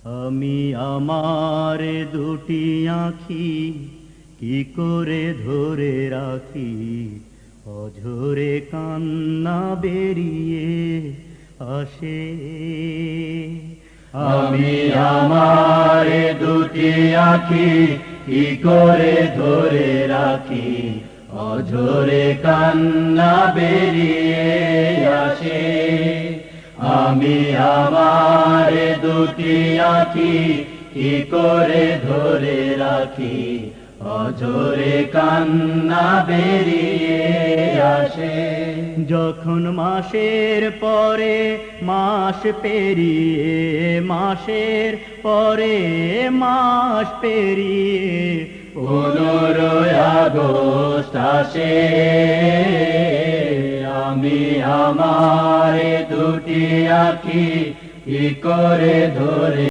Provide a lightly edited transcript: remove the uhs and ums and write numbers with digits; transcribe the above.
আমি আমার দুটি আঁখি কি করে ধরে রাখি, অঝরে কান্না বেরিয়ে আসে। আমি আমার দুটি আঁখি কি করে ধরে রাখি, অঝরে কান্না বেরিয়ে আসে। আমি আমার দুটি আঁখি কি করে ধরে রাখি, অঝরে কান্না বেরিয়ে আসে। যখন মাসের পরে মাস পেরিয়ে, মাসের পরে মাস পেরিয়ে 15 আগস্ট আসে, আমি আমার দুটি আঁখি কি করে ধরে